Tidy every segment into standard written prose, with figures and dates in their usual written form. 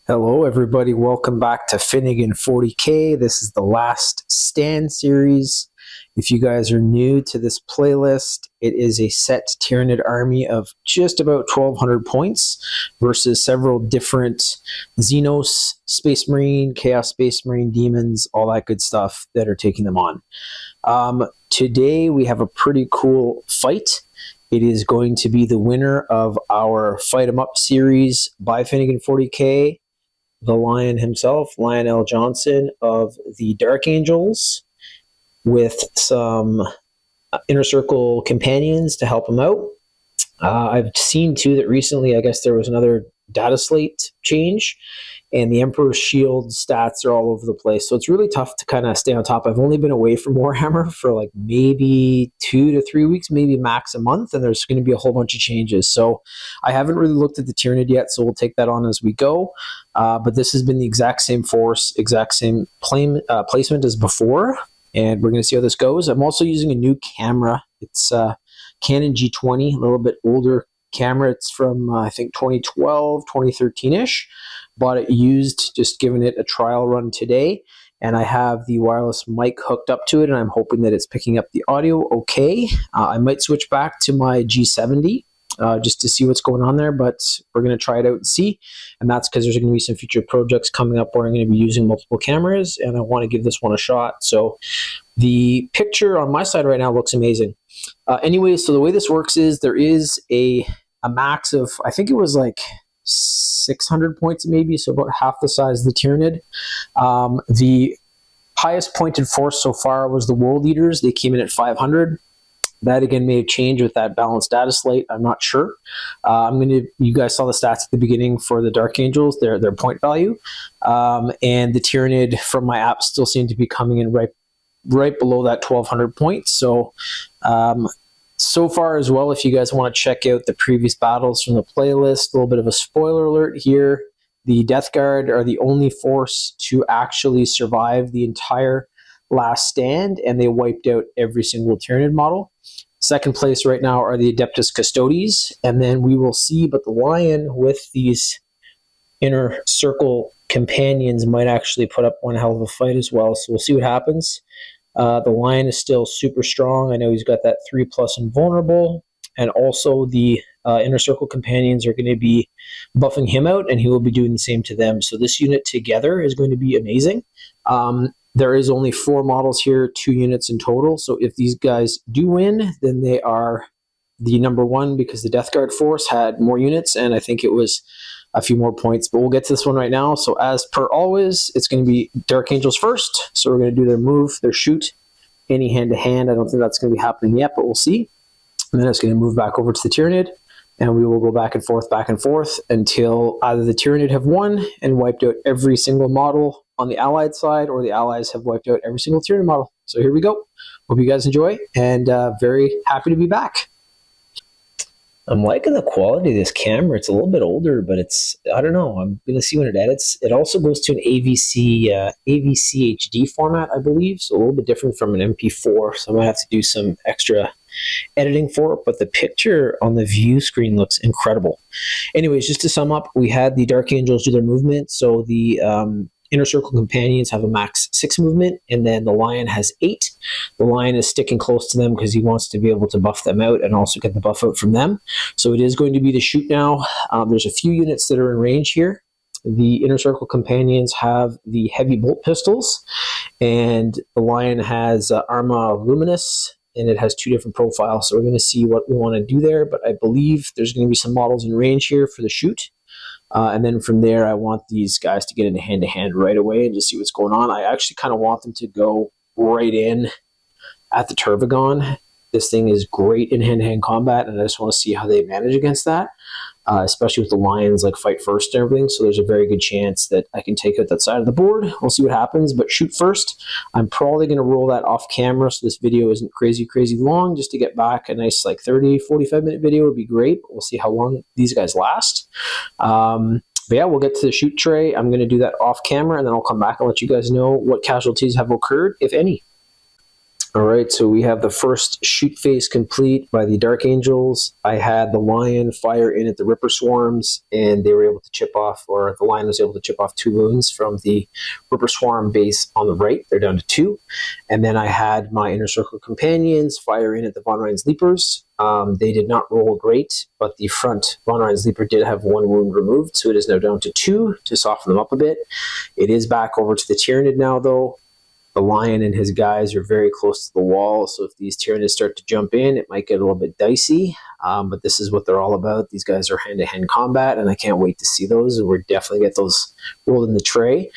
Hello, everybody. Welcome back to Finnigan 40K. This is the last stand series. If you guys are new to this playlist, it is a set Tyranid army of just about 1,200 points versus several different Xenos, Space Marine, Chaos Space Marine, Demons, all that good stuff that are taking them on. Today, we have a pretty cool fight. It is going to be the winner of our Fight 'em Up series by Finnigan 40K. The Lion himself, Lionel Johnson of the Dark Angels, with some Inner Circle companions to help him out. I've seen too that recently, I guess there was another data slate change, and the Emperor's Shield stats are all over the place. So it's really tough to kind of stay on top. I've only been away from Warhammer for like maybe 2 to 3 weeks, maybe max a month, and there's going to be a whole bunch of changes. So I haven't really looked at the Tyranid yet, so we'll take that on as we go. But this has been the exact same force, exact same placement as before, and we're going to see how this goes. I'm also using a new camera. It's Canon G20, a little bit older camera. It's from, I think, 2012, 2013-ish. Bought it used, just giving it a trial run today. And I have the wireless mic hooked up to it, and I'm hoping that it's picking up the audio okay. I might switch back to my G70 just to see what's going on there, but we're going to try it out and see. And that's because there's going to be some future projects coming up where I'm going to be using multiple cameras, and I want to give this one a shot. So the picture on my side right now looks amazing. Anyway, so the way this works is there is a max of, I think it was like 600 points maybe, so about half the size of the Tyranid. The highest pointed force so far was the World Eaters. They came in at 500. That again may have changed with that balanced data slate. I'm not sure. You guys saw the stats at the beginning for the Dark Angels, their point value, and the Tyranid from my app still seem to be coming in right below that 1,200 points. So far as well, if you guys want to check out the previous battles from the playlist, a little bit of a spoiler alert here. The Death Guard are the only force to actually survive the entire last stand, and they wiped out every single Tyranid model. Second place right now are the Adeptus Custodes, and then we will see, but the Lion with these Inner Circle companions might actually put up one hell of a fight as well, so we'll see what happens. The Lion is still super strong. I know he's got that 3+ invulnerable, and also the Inner Circle companions are going to be buffing him out, and he will be doing the same to them. So this unit together is going to be amazing. There is only 4 models here, 2 units in total. So if these guys do win, then they are the number one, because the Death Guard force had more units, and I think it was a few more points, but we'll get to this one right now. So as per always, it's going to be Dark Angels first. So we're going to do their move, their shoot, any hand-to-hand. I don't think that's going to be happening yet, but we'll see. And then it's going to move back over to the Tyranid, and we will go back and forth until either the Tyranid have won and wiped out every single model on the Allied side, or the Allies have wiped out every single Tyranid model. So here we go. Hope you guys enjoy, and very happy to be back. I'm liking the quality of this camera. It's a little bit older, but I don't know. I'm going to see when it edits. It also goes to an AVC HD format, I believe, so a little bit different from an MP4, so I might have to do some extra editing for it, but the picture on the view screen looks incredible. Anyways, just to sum up, we had the Dark Angels do their movement, so the Inner Circle companions have a max 6 movement, and then the Lion has 8. The Lion is sticking close to them because he wants to be able to buff them out and also get the buff out from them. So it is going to be the shoot now. There's a few units that are in range here. The Inner Circle companions have the heavy bolt pistols, and the Lion has Arma Luminous, and it has 2 different profiles. So we're going to see what we want to do there, but I believe there's going to be some models in range here for the shoot. And then from there, I want these guys to get into hand-to-hand right away and just see what's going on. I actually kind of want them to go right in at the Turvagon. This thing is great in hand-to-hand combat, and I just want to see how they manage against that, especially with the Lions like fight first and everything. So there's a very good chance that I can take out that side of the board. We'll see what happens, but shoot first. I'm probably going to roll that off camera so this video isn't crazy long, just to get back a nice like 30, 45-minute video would be great. But we'll see how long these guys last. But yeah, we'll get to the shoot tray. I'm going to do that off camera, and then I'll come back and let you guys know what casualties have occurred, if any. All right, so we have the first shoot phase complete by the Dark Angels. I had the Lion fire in at the Ripper Swarms, and they were able to chip off, or the Lion was able to chip off 2 wounds from the Ripper Swarm base on the right. They're down to 2. And then I had my Inner Circle Companions fire in at the Von Ryan's Leapers. They did not roll great, but the front Von Ryan's Leaper did have 1 wound removed, so it is now down to 2 to soften them up a bit. It is back over to the Tyranid now, though. The Lion and his guys are very close to the wall, so if these Tyranids start to jump in, it might get a little bit dicey, but this is what they're all about. These guys are hand-to-hand combat, and I can't wait to see those, and we'll definitely get those rolled in the tray.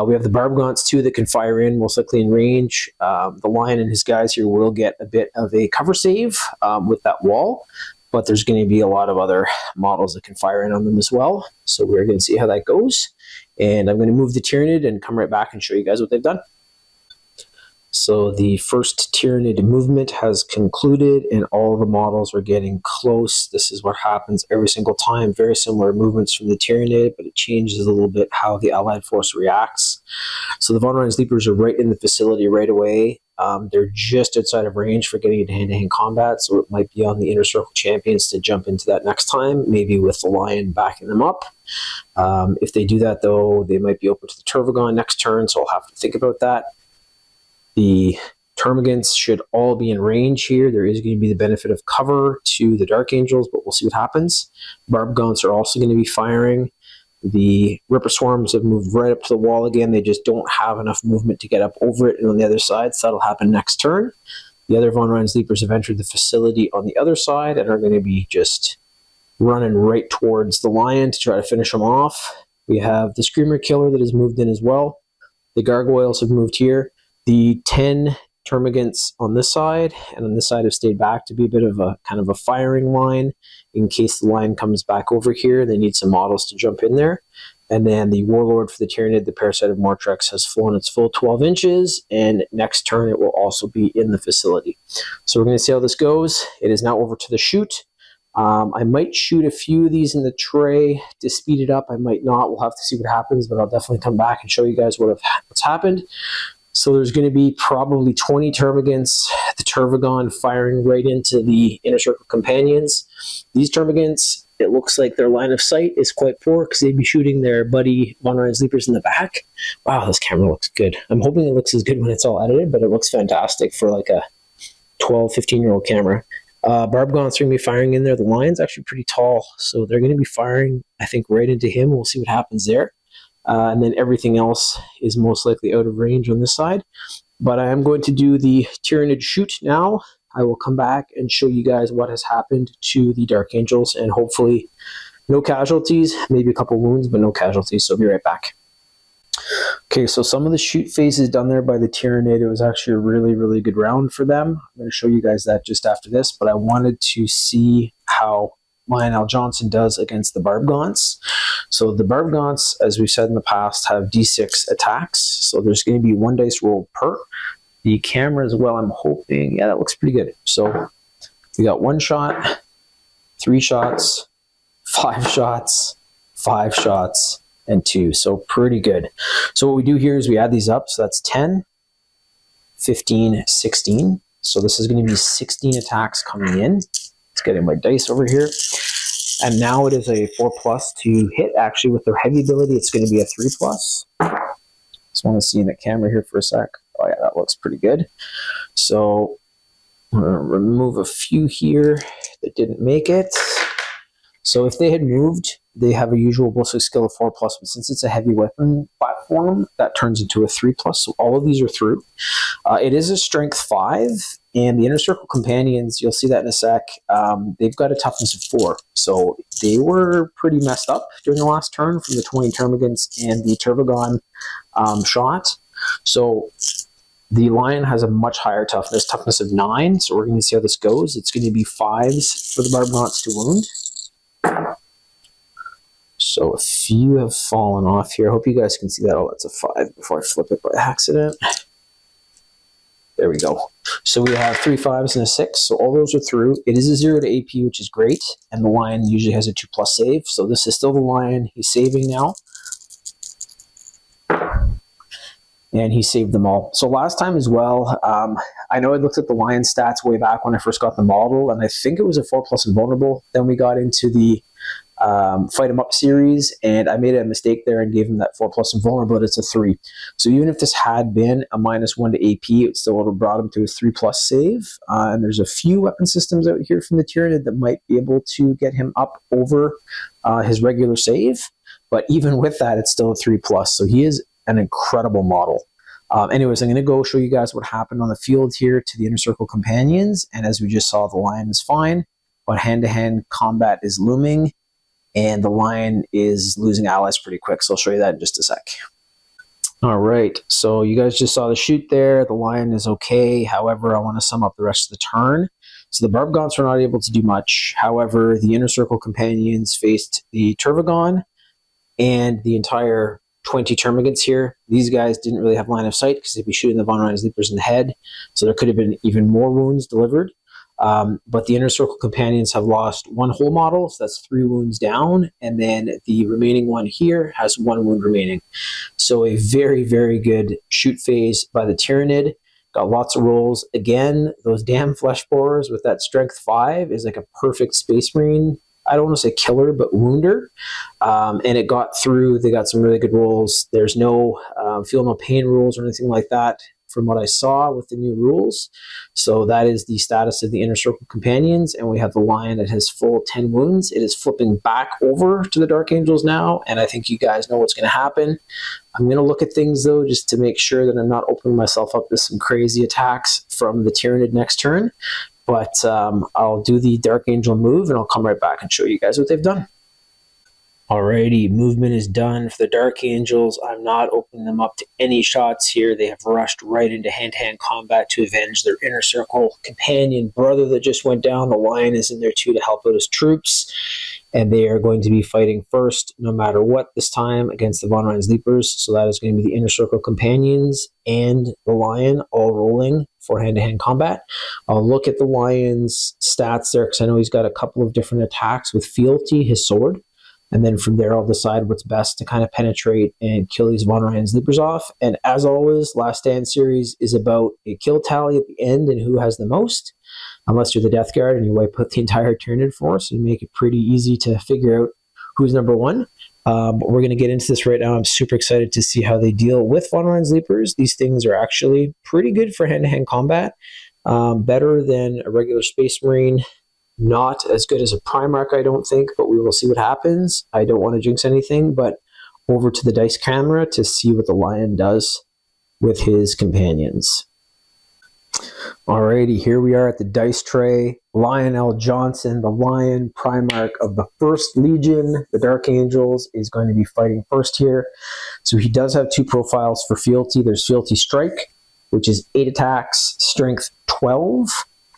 We have the Barbgaunts, too, that can fire in, most likely in range. The Lion and his guys here will get a bit of a cover save with that wall, but there's going to be a lot of other models that can fire in on them as well, so we're going to see how that goes. And I'm going to move the Tyranid and come right back and show you guys what they've done. So the first Tyranid movement has concluded, and all the models are getting close. This is what happens every single time. Very similar movements from the Tyranid, but it changes a little bit how the allied force reacts. So the Von Ryan's Leapers are right in the facility right away. They're just outside of range for getting into hand-to-hand combat, so it might be on the Inner Circle Champions to jump into that next time, maybe with the Lion backing them up. If they do that, though, they might be open to the Tervagon next turn, so I'll have to think about that. The Termagants should all be in range here. There is going to be the benefit of cover to the Dark Angels, but we'll see what happens. Barbgaunts are also going to be firing. The Ripper Swarms have moved right up to the wall again. They just don't have enough movement to get up over it and on the other side, so that'll happen next turn. The other Von Ryan's Leapers have entered the facility on the other side and are going to be just running right towards the Lion to try to finish him off. We have the Screamer Killer that has moved in as well. The Gargoyles have moved here. The 10 Termagants on this side and on this side have stayed back to be a bit of a kind of a firing line in case the Lion comes back over here. They need some models to jump in there. And then the Warlord for the Tyranid, the Parasite of Mortrex, has flown its full 12 inches, and next turn it will also be in the facility. So we're going to see how this goes. It is now over to the shoot. I might shoot a few of these in the tray to speed it up. I might not. We'll have to see what happens, but I'll definitely come back and show you guys what's happened. So there's going to be probably 20 Termagants, the Tervagon firing right into the Inner Circle Companions. These Termagants, it looks like their line of sight is quite poor because they'd be shooting their buddy Von Ryan's Leapers in the back. Wow, this camera looks good. I'm hoping it looks as good when it's all edited, but it looks fantastic for like a 12, 15-year-old camera. Barbgaunts are going to be firing in there. The Lion's actually pretty tall, so they're going to be firing, I think, right into him. We'll see what happens there. And then everything else is most likely out of range on this side. But I am going to do the Tyranid shoot now. I will come back and show you guys what has happened to the Dark Angels, and hopefully no casualties, maybe a couple wounds, but no casualties. So I'll be right back. Okay, so some of the shoot phases done there by the Tyranid. It was actually a really, really good round for them. I'm going to show you guys that just after this, but I wanted to see how Lionel Johnson does against the Barbgaunts. So the Barbgaunts, as we've said in the past, have D6 attacks. So there's going to be 1 dice roll per. The camera as well, I'm hoping, yeah, that looks pretty good. So we got 1 shot, 3 shots, 5 shots, 5 shots, and 2. So pretty good. So what we do here is we add these up. So that's 10, 15, 16. So this is going to be 16 attacks coming in. Let's get in my dice over here. And now it is a 4+ to hit. Actually, with their heavy ability, it's going to be a 3+. Just want to see in the camera here for a sec. Oh yeah, that looks pretty good. So I'm going to remove a few here that didn't make it. So if they had moved, they have a usual ballistic skill of 4+, but since it's a heavy weapon platform, that turns into a 3+. So all of these are through. It is a strength 5, and the Inner Circle Companions, you'll see that in a sec, they've got a toughness of 4. So they were pretty messed up during the last turn from the 20 Termagants and the Tervagon shot. So the Lion has a much higher toughness of 9. So we're going to see how this goes. It's going to be 5s for the Barbgaunts to wound. So a few have fallen off here. I hope you guys can see that. Oh, that's a 5 before I flip it by accident. There we go. So we have 3 5s and a 6. So all those are through. It is a 0 to AP, which is great. And the Lion usually has a 2+ save. So this is still the Lion. He's saving now. and he saved them all. So last time as well, I know I looked at the Lion stats way back when I first got the model, and I think it was a 4+ invulnerable. Then we got into the Fight 'em Up series, and I made a mistake there and gave him that 4+ invulnerable, but it's a 3. So even if this had been a -1 to AP, it still would have brought him to a 3+ save. And there's a few weapon systems out here from the Tyranid that might be able to get him up over his regular save. But even with that, it's still a 3+. So he is an incredible model. Anyways, I'm going to go show you guys what happened on the field here to the Inner Circle companions. And as we just saw, the Lion is fine, but hand-to-hand combat is looming, and the Lion is losing allies pretty quick. So I'll show you that in just a sec. All right, so you guys just saw the shoot there. The Lion is okay. However, I want to sum up the rest of the turn. So the Barb Gaunts were not able to do much. However, the Inner Circle companions faced the Turvagon and the entire 20 Termagants here. These guys didn't really have line of sight because they'd be shooting the Von Ryan's Leapers in the head. So there could have been even more wounds delivered. But the Inner Circle companions have lost 1 whole model, so that's 3 wounds down, and then the remaining one here has 1 wound remaining. So a very, very good shoot phase by the Tyranid. Got lots of rolls. Again, those damn flesh borers with that strength 5 is like a perfect Space Marine. I don't want to say killer, but wounder. And it got through. They got some really good rolls. There's no feel no pain rules or anything like that from what I saw with the new rules. So that is the status of the Inner Circle companions, and we have the Lion that has full 10 wounds. It is flipping back over to the Dark Angels now, and I think you guys know what's going to happen. I'm going to look at things, though, just to make sure that I'm not opening myself up to some crazy attacks from the Tyranid next turn. But I'll do the Dark Angel move, and I'll come right back and show you guys what they've done. Alrighty, movement is done for the Dark Angels. I'm not opening them up to any shots here. They have rushed right into hand-to-hand combat to avenge their Inner Circle companion brother that just went down. The Lion is in there too to help out his troops, and they are going to be fighting first no matter what this time against the Von Ryan's Leapers. So that is going to be the Inner Circle companions and the Lion all rolling for hand-to-hand combat. I'll look at the Lion's stats there because I know he's got a couple of different attacks with Fealty, his sword. And then from there, I'll decide what's best to kind of penetrate and kill these Von Ryan's Leapers off. And as always, Last Stand series is about a kill tally at the end and who has the most. Unless you're the Death Guard and you wipe out the entire Tyranid force and make it pretty easy to figure out who's number 1. But we're going to get into this right now. I'm super excited to see how they deal with Von Ryan's Leapers. These things are actually pretty good for hand-to-hand combat. Better than a regular Space Marine. Not as good as a Primarch, I don't think, but we will see what happens. I don't want to jinx anything, but over to the dice camera to see what the Lion does with his companions. Alrighty, here we are at the dice tray. Lionel Johnson, the Lion Primarch of the 1st Legion, the Dark Angels, is going to be fighting first here. So he does have 2 profiles for Fealty. There's Fealty Strike, which is 8 attacks, strength 12.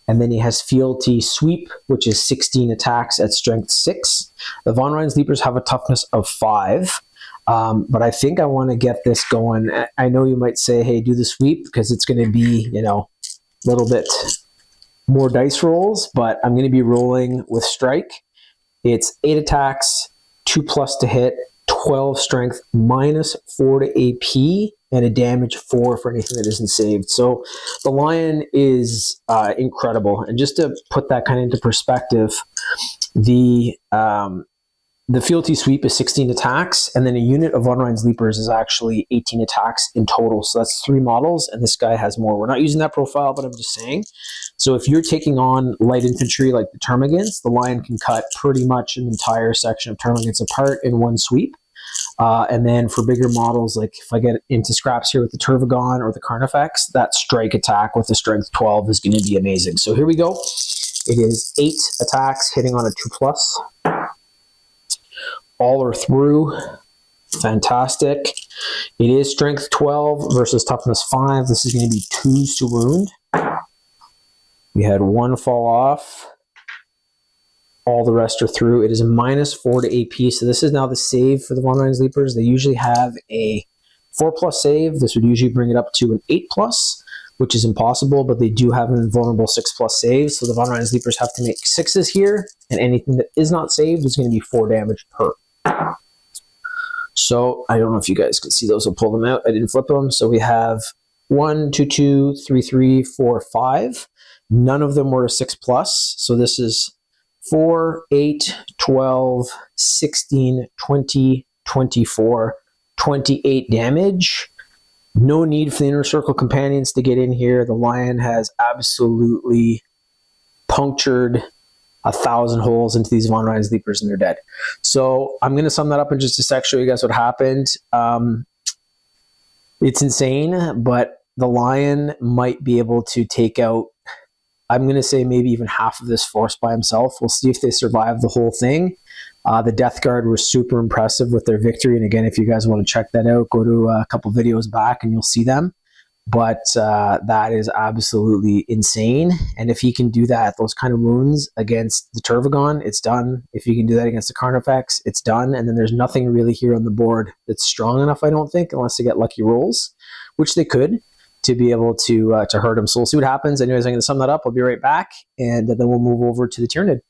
And then he has Fealty Sweep, which is 16 attacks at strength 6. The Von Ryan's Leapers have a toughness of 5. But I think I want to get this going. I know you might say, hey, do the sweep because it's going to be, a little bit more dice rolls. But I'm going to be rolling with Strike. It's 8 attacks, 2+ to hit, 12 strength, -4 to AP, and a damage 4 for anything that isn't saved. So the Lion is incredible. And just to put that kind of into perspective, the Fealty Sweep is 16 attacks, and then a unit of Von Ryan's Leapers is actually 18 attacks in total. So that's 3 models, and this guy has more. We're not using that profile, but I'm just saying. So if you're taking on light infantry like the Termagants, the Lion can cut pretty much an entire section of Termagants apart in one sweep. And then for bigger models, like if I get into scraps here with the Turvagon or the Carnifex, that strike attack with the strength 12 is going to be amazing. So here we go. It is 8 attacks hitting on a 2+. All are through. Fantastic. It is strength 12 versus toughness 5. This is going to be 2s to wound. We had 1 fall off. All the rest are through. It is a -4 to AP. So this is now the save for the Von Ryan's Leapers. They usually have a 4+ save. This would usually bring it up to an 8+, which is impossible, but they do have an invulnerable 6+ save. So the Von Ryan's Leapers have to make 6s here, and anything that is not saved is going to be 4 damage per. So I don't know if you guys can see those. I'll pull them out. I didn't flip them. So we have 1, 2, 2, 3, 3, 4, 5. None of them were a 6+. So this is 4, 8, 12, 16, 20, 24, 28 damage. No need for the Inner Circle Companions to get in here. The Lion has absolutely punctured 1,000 holes into these Von Ryan's Leapers, and they're dead. So I'm going to sum that up in just a sec, show you guys what happened. It's insane, but the Lion might be able to take out, I'm going to say maybe even half of this force by himself. We'll see if they survive the whole thing. The Death Guard were super impressive with their victory. And again, if you guys want to check that out, go to a couple videos back and you'll see them. But that is absolutely insane. And if he can do that, those kind of wounds against the Tervagon, it's done. If he can do that against the Carnifex, it's done. And then there's nothing really here on the board that's strong enough, I don't think, unless they get lucky rolls, which they could, to be able to hurt him. So we'll see what happens. Anyways, I'm going to sum that up. I'll be right back, and then we'll move over to the Tyranid.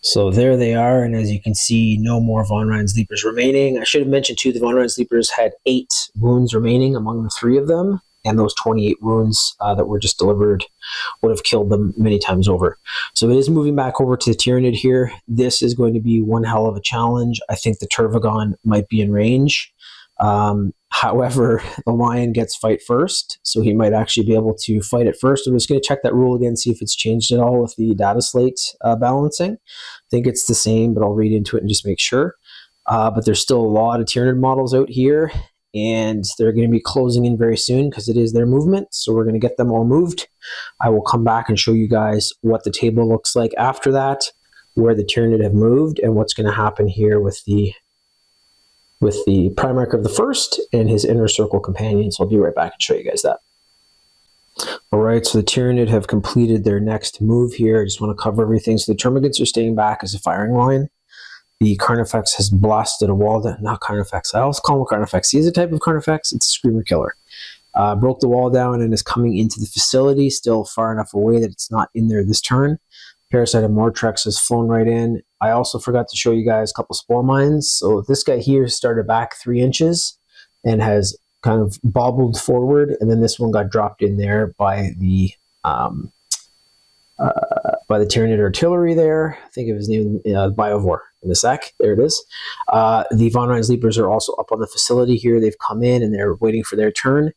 So there they are, and as you can see, no more Von Ryan's Leapers remaining. I should have mentioned too, the Von Ryan's Leapers had 8 wounds remaining among the 3 of them, and those 28 wounds that were just delivered would have killed them many times over. So it is moving back over to the Tyranid here. This is going to be one hell of a challenge. I think the Tervagon might be in range. However, the Lion gets fight first, so he might actually be able to fight it first. I'm just going to check that rule again, see if it's changed at all with the data slate balancing. I think it's the same, but I'll read into it and just make sure. But there's still a lot of Tyranid models out here, and they're going to be closing in very soon because it is their movement, so we're going to get them all moved. I will come back and show you guys what the table looks like after that, where the Tyranid have moved, and what's going to happen here with the Primarch of the First and his Inner Circle Companions. I'll be right back and show you guys that. All right, so the Tyranid have completed their next move here. I just want to cover everything. So the Termagants are staying back as a firing line. The Carnifex has blasted a wall down. Not Carnifex. I always call him a Carnifex. He is a type of Carnifex. It's a Screamer Killer. Broke the wall down and is coming into the facility, still far enough away that it's not in there this turn. Parasite of Mortrex has flown right in. I also forgot to show you guys a couple Spore Mines. So this guy here started back 3 inches and has kind of bobbled forward, and then this one got dropped in there by the Tyranid Artillery there. I think of his name, Biovore, in a sec. There it is. The Von Ryan's Leapers are also up on the facility here. They've come in and they're waiting for their turn.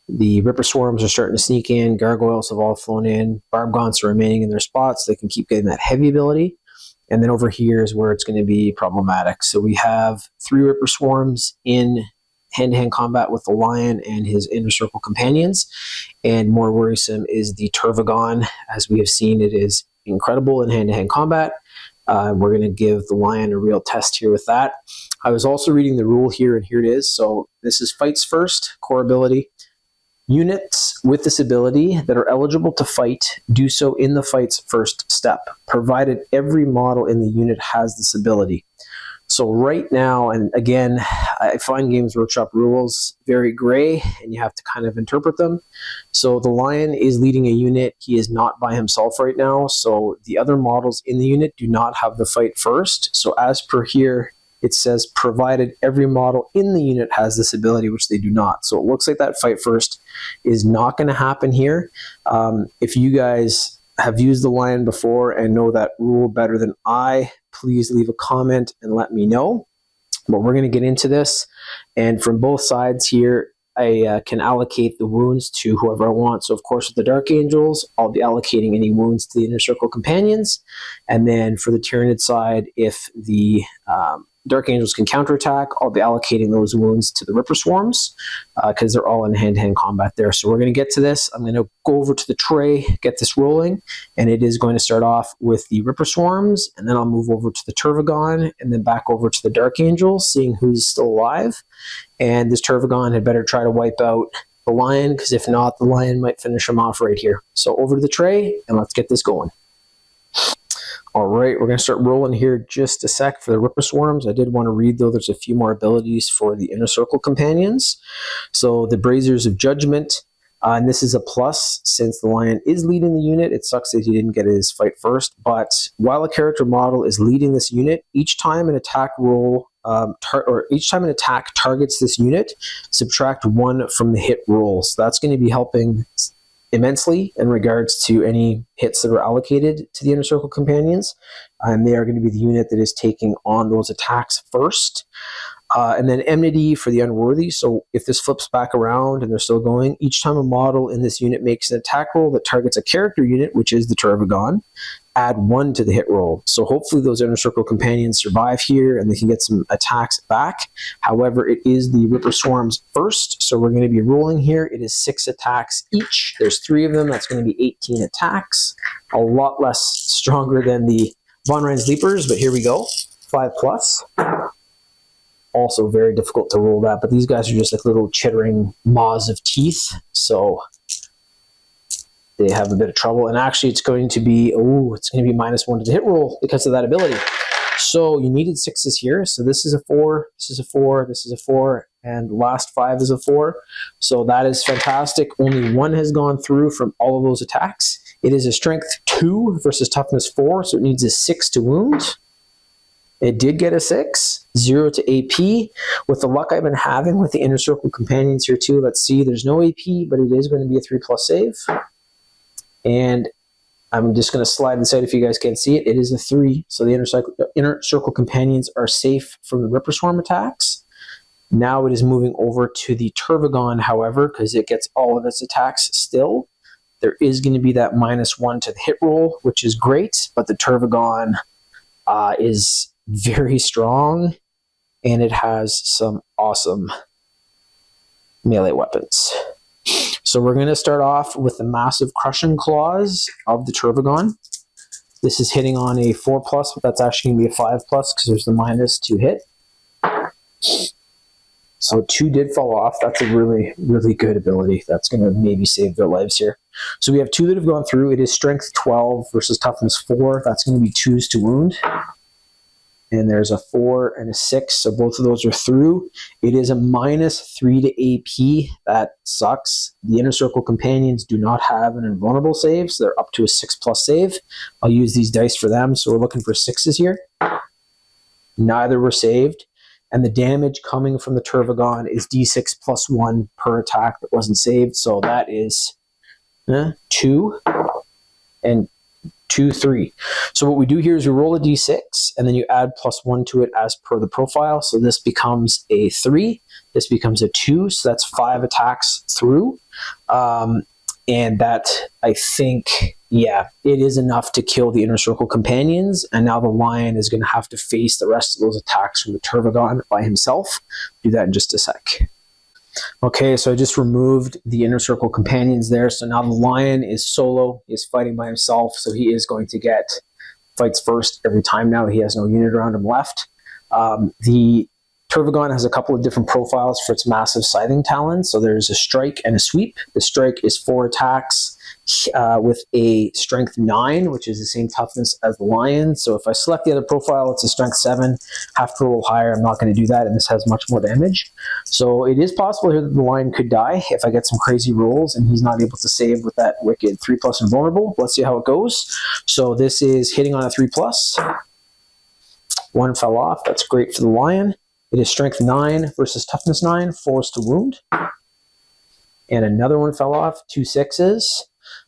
The Ripper Swarms are starting to sneak in. Gargoyles have all flown in. Barb Gaunts are remaining in their spots. They can keep getting that heavy ability. And then over here is where it's going to be problematic. So we have 3 Ripper Swarms in hand-to-hand combat with the Lion and his Inner Circle Companions. And more worrisome is the Tervagon. As we have seen, it is incredible in hand-to-hand combat. We're going to give the Lion a real test here with that. I was also reading the rule here, and here it is. So this is fights first, core ability. Units with this ability that are eligible to fight do so in the fight's first step, provided every model in the unit has this ability. So right now, and again, I find Games Workshop rules very gray, and you have to kind of interpret them. So the Lion is leading a unit. He is not by himself right now, so the other models in the unit do not have the fight first. So as per here, it says provided every model in the unit has this ability, which they do not. So it looks like that fight first is not going to happen here. If you guys have used the Lion before and know that rule better than I, please leave a comment and let me know. But we're going to get into this. And from both sides here, I can allocate the wounds to whoever I want. So of course with the Dark Angels, I'll be allocating any wounds to the Inner Circle Companions. And then for the Tyranid side, if the Dark Angels can counterattack, I'll be allocating those wounds to the Ripper Swarms because they're all in hand-to-hand combat there. So we're going to get to this. I'm going to go over to the tray, get this rolling, and it is going to start off with the Ripper Swarms, and then I'll move over to the Tervagon, and then back over to the Dark Angels, seeing who's still alive. And this Tervagon had better try to wipe out the Lion, because if not, the Lion might finish him off right here. So over to the tray, and let's get this going. All right, we're going to start rolling here just a sec for the Ripper Swarms. I did want to read, though, there's a few more abilities for the Inner Circle Companions. So the Braziers of Judgment, and this is a plus since the Lion is leading the unit. It sucks that he didn't get his fight first, but while a character model is leading this unit, each time an attack roll or each time an attack targets this unit, subtract 1 from the hit roll. So that's going to be helping immensely in regards to any hits that are allocated to the Inner Circle Companions. And they are going to be the unit that is taking on those attacks first. And then enmity for the unworthy. So if this flips back around and they're still going, each time a model in this unit makes an attack roll that targets a character unit, which is the Turvagon, add 1 to the hit roll. So hopefully those Inner Circle Companions survive here and they can get some attacks back. However, it is the Ripper Swarms first, so we're going to be rolling here. It is 6 attacks each. There's 3 of them. That's going to be 18 attacks. A lot less stronger than the Von Rein's Leapers, but here we go. 5+. Also very difficult to roll that, but these guys are just like little chittering maws of teeth, so they have a bit of trouble. And actually it's going to be -1 to the hit roll because of that ability. So you needed 6s here. So this is a 4, this is a 4, this is a 4, and last 5 is a 4. So that is fantastic. Only 1 has gone through from all of those attacks. It is a strength 2 versus toughness 4, so it needs a 6 to wound. It did get a 6, 0 to AP. With the luck I've been having with the Inner Circle Companions here too, let's see, there's no AP, but it is going to be a 3+ save. And I'm just going to slide this out if you guys can't see it. It is a 3, so the Inner Circle Companions are safe from the Ripper Swarm attacks. Now it is moving over to the Turvagon, however, because it gets all of its attacks still. There is going to be that -1 to the hit roll, which is great, but the Turvagon is very strong, and it has some awesome melee weapons. So we're going to start off with the massive crushing claws of the Turvagon. This is hitting on a 4+, but that's actually going to be a 5+ because there's the minus to hit. So 2 did fall off. That's a really, really good ability. That's going to maybe save their lives here. So we have 2 that have gone through. It is strength 12 versus toughness 4. That's going to be 2s to wound. And there's a 4 and a 6, so both of those are through. It is a -3 to AP. That sucks. The Inner Circle Companions do not have an invulnerable save, so they're up to a 6+ save. I'll use these dice for them, so we're looking for 6s here. Neither were saved. And the damage coming from the Turvagon is D6 +1 per attack that wasn't saved, so that is 2 and 2, 3. So what we do here is we roll a d6 and then you add +1 to it as per the profile. So this becomes a 3, this becomes a 2, so that's 5 attacks through. And that, I think, yeah, it is enough to kill the Inner Circle Companions, and now the Lion is going to have to face the rest of those attacks from the Turvagon by himself. Do that in just a sec. Okay, so I just removed the Inner Circle Companions there. So now the Lion is solo. He is fighting by himself, so he is going to get fights first every time now. He has no unit around him left. The Turvagon has a couple of different profiles for its massive scything talons. So there's a strike and a sweep. The strike is 4 attacks with a strength 9, which is the same toughness as the Lion. So if I select the other profile, it's a strength 7. Have to roll higher. I'm not going to do that, and this has much more damage. So it is possible here that the Lion could die if I get some crazy rolls and he's not able to save with that wicked 3+ invulnerable. Let's see how it goes. So this is hitting on a 3+. 1 fell off. That's great for the Lion. It is strength 9 versus toughness 9, 4s to wound. And another one fell off, 2 6s.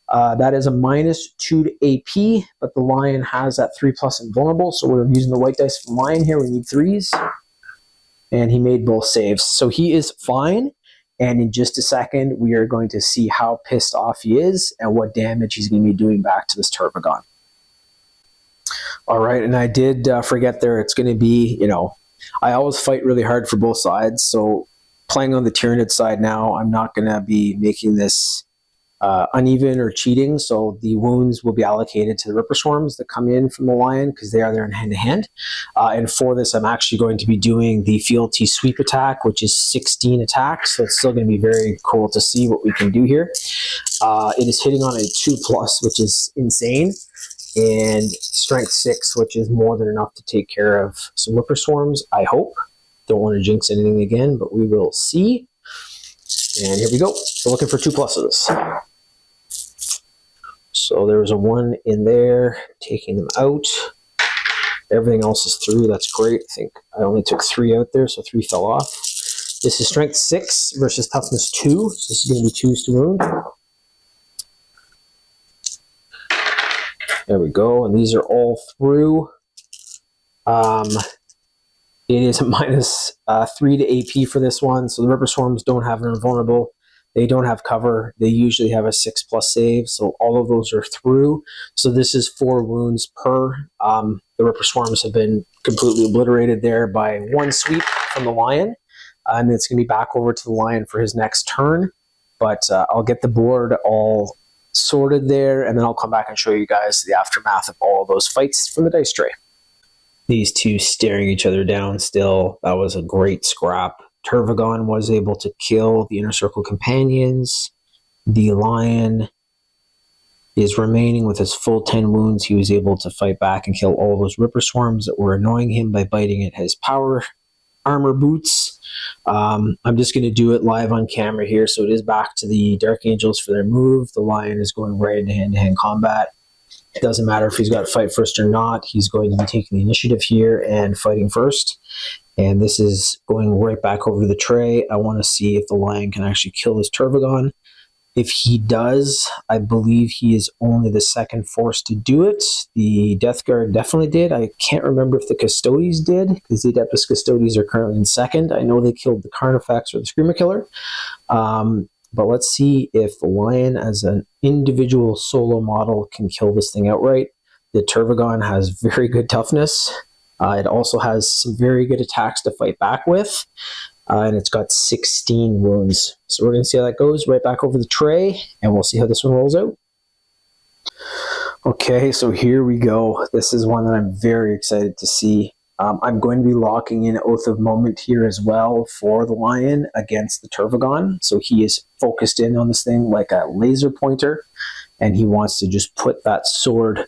That is a -2 to AP, but the Lion has that 3+ invulnerable, so we're using the white dice for Lion here. We need 3s. And he made both saves. So he is fine, and in just a second, we are going to see how pissed off he is and what damage he's going to be doing back to this Turvagon. All right, and I did forget there, it's going to be, I always fight really hard for both sides, so playing on the Tyranid side now, I'm not going to be making this uneven or cheating, so the wounds will be allocated to the Ripper Swarms that come in from the Lion because they are there in hand-to-hand. And for this, I'm actually going to be doing the fealty sweep attack, which is 16 attacks, so it's still going to be very cool to see what we can do here. It is hitting on a 2+, which is insane, and strength 6, which is more than enough to take care of some Ripper Swarms, I hope. Don't want to jinx anything again, but we will see. And here we go. So looking for 2+. So there was a 1 in there, taking them out. Everything else is through. That's great. I think I only took 3 out there, so 3 fell off. This is strength 6 versus toughness 2. So this is going to be 2s to wound. There we go. And these are all through. It is a minus 3 to AP for this one. So the Ripper Swarms don't have an invulnerable. They don't have cover. They usually have a 6+ save. So all of those are through. So this is 4 wounds per. The Ripper Swarms have been completely obliterated there by 1 sweep from the Lion. And it's going to be back over to the Lion for his next turn. But I'll get the board all sorted there, and then I'll come back and show you guys the aftermath of all of those fights from the dice tray. These two staring each other down still. That was a great scrap. Tervagon was able to kill the Inner Circle companions. The Lion is remaining with his full 10 wounds. He was able to fight back and kill all those Ripper Swarms that were annoying him by biting at his power armor boots. I'm just going to do it live on camera here. So it is back to the Dark Angels for their move. The Lion is going right into hand-to-hand combat. It doesn't matter if he's got to fight first or not. He's going to be taking the initiative here and fighting first. And this is going right back over the tray. I want to see if the Lion can actually kill this Tervagon. If he does, I believe he is only the second force to do it. The Death Guard definitely did. I can't remember if the Custodes did, because the Adeptus Custodes are currently in second. I know they killed the Carnifex or the Screamer Killer. But let's see if the Lion, as an individual solo model, can kill this thing outright. The Tervagon has very good toughness. It also has some very good attacks to fight back with. And it's got 16 wounds. So we're going to see how that goes. Right back over the tray, and we'll see how this one rolls out. Okay, so here we go. This is one that I'm very excited to see. I'm going to be locking in Oath of Moment here as well for the Lion against the Tervagon. So he is focused in on this thing like a laser pointer, and he wants to just put that sword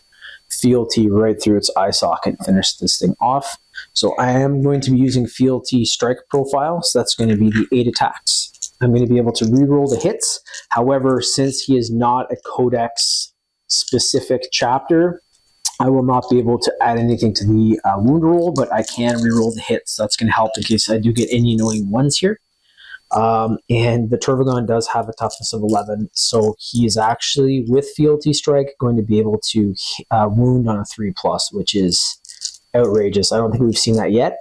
fealty right through its eye socket and finish this thing off. So I am going to be using fealty strike profile, so that's going to be the 8 attacks. I'm going to be able to reroll the hits. However, since he is not a codex specific chapter, I will not be able to add anything to the wound roll, but I can reroll the hits. That's going to help in case I do get any annoying ones here. And the Tervagon does have a toughness of 11, so he is actually, with Fealty Strike, going to be able to wound on a 3+, which is outrageous. I don't think we've seen that yet.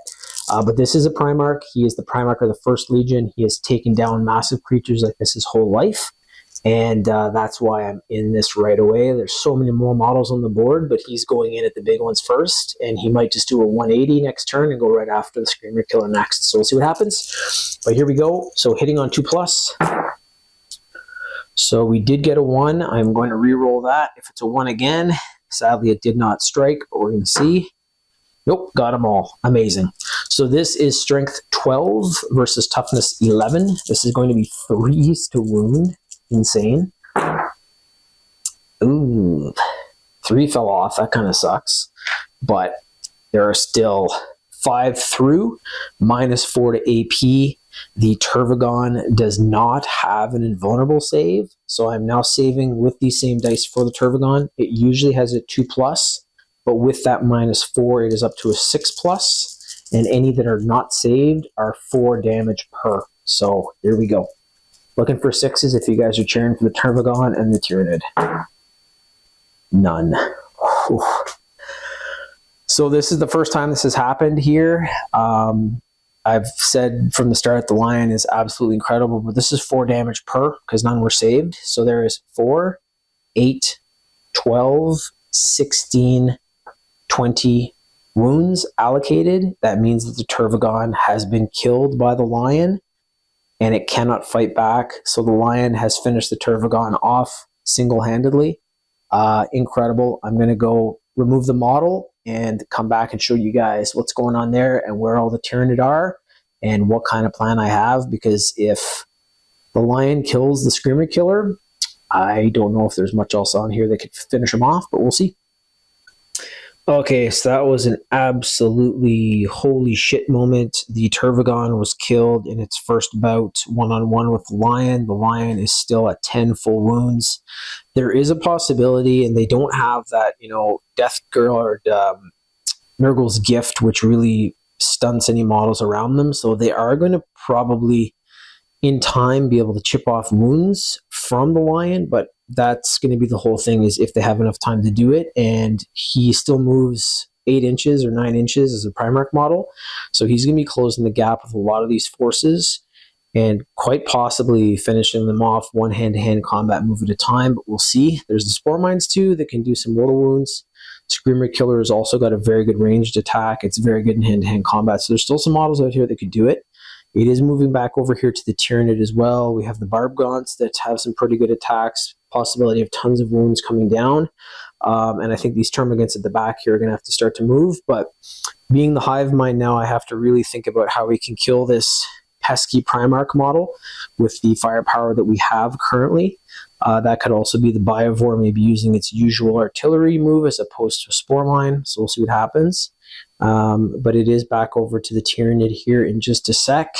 But this is a Primarch. He is the Primarch of the First Legion. He has taken down massive creatures like this his whole life. And that's why I'm in this right away. There's so many more models on the board, but he's going in at the big ones first, and he might just do a 180 next turn and go right after the Screamer Killer next. So we'll see what happens. But here we go. So hitting on 2+. So we did get a 1. I'm going to re-roll that. If it's a 1 again, sadly it did not strike, but we're going to see. Nope, got them all. Amazing. So this is strength 12 versus toughness 11. This is going to be 3s to wound. Insane. Ooh, 3 fell off. That kind of sucks. But there are still 5 through, -4 to AP. The Tervagon does not have an invulnerable save, so I'm now saving with these same dice for the Tervagon. It usually has a 2+, but with that -4, it is up to a 6+, and any that are not saved are 4 damage per. So here we go. Looking for 6s if you guys are cheering for the Tervagon and the Tyranid. None. Whew. So this is the first time this has happened here. I've said from the start the Lion is absolutely incredible, but this is 4 damage per because none were saved. So there is 4, 8, 12, 16, 20 wounds allocated. That means that the Tervagon has been killed by the Lion, and it cannot fight back. So the Lion has finished the Tervagon off single-handedly. Incredible. I'm going to go remove the model and come back and show you guys what's going on there and where all the Tyranid are and what kind of plan I have, because if the Lion kills the Screamer Killer, I don't know if there's much else on here that could finish him off, but we'll see. Okay, so that was an absolutely holy shit moment. The Tervagon was killed in its first bout one-on-one with the Lion. The Lion is still at 10 full wounds. There is a possibility, and they don't have that, Death Guard Nurgle's Gift, which really stunts any models around them. So they are going to probably, in time, be able to chip off wounds from the lion, but that's going to be the whole thing, is if they have enough time to do it. And he still moves 8 inches or 9 inches as a Primarch model. So he's going to be closing the gap with a lot of these forces and quite possibly finishing them off one hand-to-hand combat move at a time, but we'll see. There's the Spore Mines too that can do some mortal wounds. Screamer Killer has also got a very good ranged attack. It's very good in hand-to-hand combat, so there's still some models out here that could do it. It is moving back over here to the Tyranid as well. We have the Barb Gaunts that have some pretty good attacks, possibility of tons of wounds coming down. And I think these Termagants at the back here are going to have to start to move. But being the Hive Mind now, I have to really think about how we can kill this pesky Primarch model with the firepower that we have currently. That could also be the Biovore maybe using its usual artillery move as opposed to a Spore Mine. So we'll see what happens. But it is back over to the Tyranid here in just a sec.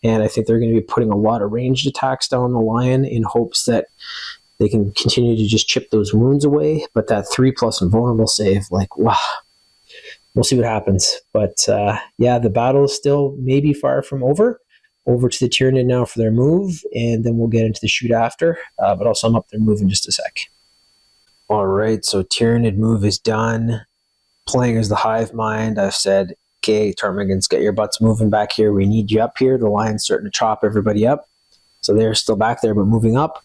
And I think they're going to be putting a lot of ranged attacks down the Lion in hopes that they can continue to just chip those wounds away. But that 3+ invulnerable save, like, wow. We'll see what happens. But yeah, the battle is still maybe far from over. Over to the Tyranid now for their move, and then we'll get into the shoot after. But I'll sum up their move in just a sec. All right, so Tyranid move is done. Playing as the Hive Mind, I've said, okay, Termagants, get your butts moving back here. We need you up here. The Lion's starting to chop everybody up. So they're still back there, but moving up.